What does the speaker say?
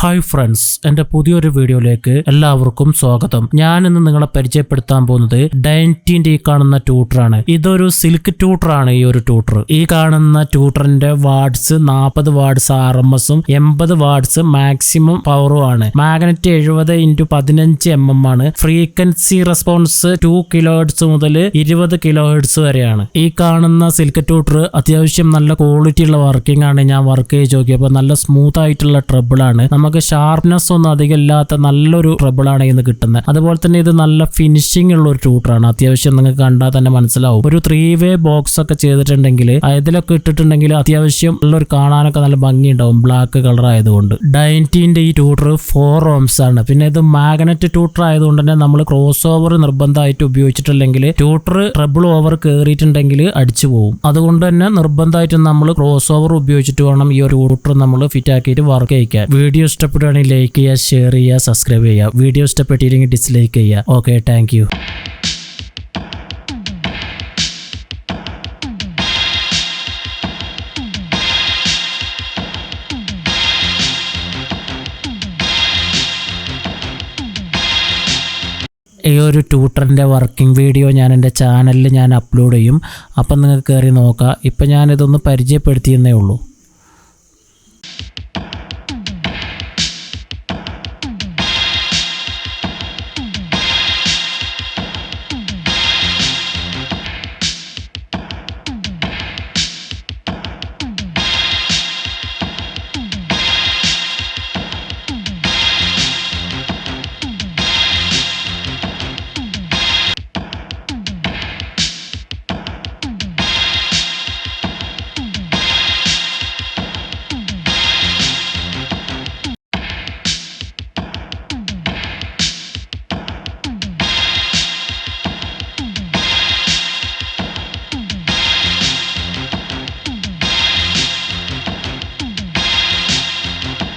Hi friends, എൻ്റെ പുതിയൊരു വീഡിയോയിലേക്ക് എല്ലാവർക്കും സ്വാഗതം. ഞാൻ ഇന്ന് നിങ്ങളെ പരിചയപ്പെടുത്താൻ പോകുന്നത് ഡൈൻറ്റീൻ്റെ ഈ കാണുന്ന ട്യൂട്ടറാണ്. ഇതൊരു സിൽക്ക് ട്യൂട്ടറാണ്. ഈ ഒരു ട്യൂട്ടർ, ഈ കാണുന്ന ട്യൂട്ടറിന്റെ വാട്ട്സ് 40 വാട്ട്സ് RMS-ഉം 80 വാട്ട്സ് മാക്സിമം പവറും ആണ്. മാഗ്നറ്റ് 70x15 mm ആണ്. ഫ്രീക്വൻസി റെസ്പോൺസ് 2 kHz മുതൽ 20 kHz വരെയാണ്. ഈ കാണുന്ന സിൽക്ക് ട്യൂട്ടർ അത്യാവശ്യം നല്ല ക്വാളിറ്റി ഉള്ള വർക്കിംഗ് ആണ്. ഞാൻ വർക്ക് ചെയ്ത് നോക്കിയപ്പോൾ നല്ല സ്മൂത്ത് ആയിട്ടുള്ള ട്രബിൾ ആണ്. നമുക്ക് ഷാർപ്നെസ് ഒന്നും അധികം ഇല്ലാത്ത നല്ലൊരു ട്രബിൾ ആണ് ഇന്ന് കിട്ടുന്നത്. അതുപോലെ തന്നെ ഇത് നല്ല ഫിനിഷിംഗ് ഉള്ള ഒരു ട്യൂട്ടറാണ്. അത്യാവശ്യം നിങ്ങൾക്ക് കണ്ടാൽ തന്നെ മനസ്സിലാവും. ഒരു 3-way ബോക്സ് ഒക്കെ ചെയ്തിട്ടുണ്ടെങ്കിൽ ഇതിലൊക്കെ ഇട്ടിട്ടുണ്ടെങ്കിൽ അത്യാവശ്യം നല്ലൊരു കാണാനൊക്കെ നല്ല ഭംഗി ഉണ്ടാവും, ബ്ലാക്ക് കളർ ആയതുകൊണ്ട്. ഡൈൻറ്റീൻ്റെ ഈ ട്യൂട്ടർ 4 ohms ആണ്. പിന്നെ ഇത് മാഗ്നറ്റ് ട്യൂട്ടർ ആയതുകൊണ്ട് തന്നെ നമ്മൾ ക്രോസ് ഓവർ നിർബന്ധമായിട്ട് ഉപയോഗിച്ചിട്ടില്ലെങ്കിൽ ട്യൂട്ടർ ട്രബിൾ ഓവർ കയറിയിട്ടുണ്ടെങ്കിൽ അടിച്ചു പോകും. അതുകൊണ്ട് തന്നെ നിർബന്ധമായിട്ടും നമ്മൾ ക്രോസ് ഓവർ ഉപയോഗിച്ചിട്ട് വേണം ഈ ഒരു ട്യൂട്ടർ നമ്മൾ ഫിറ്റ് ആക്കിയിട്ട് വർക്ക് ചെയ്യിക്കാൻ. വീഡിയോ ഇഷ്ടപ്പെടുകയാണെങ്കിൽ ലൈക്ക് ചെയ്യുക, ഷെയർ ചെയ്യുക, സബ്സ്ക്രൈബ് ചെയ്യുക. വീഡിയോ ഇഷ്ടപ്പെട്ടില്ലെങ്കിൽ ഡിസ്ലൈക്ക് ചെയ്യുക. Okay, thank you. ഈ ഒരു ട്യൂട്ടറിൻ്റെ വർക്കിംഗ് വീഡിയോ ഞാൻ എൻ്റെ ചാനലിൽ അപ്ലോഡ് ചെയ്യും. അപ്പം നിങ്ങൾക്ക് കയറി നോക്കാം. ഇപ്പം ഞാനിതൊന്ന് പരിചയപ്പെടുത്തിയെന്നേ ഉള്ളൂ.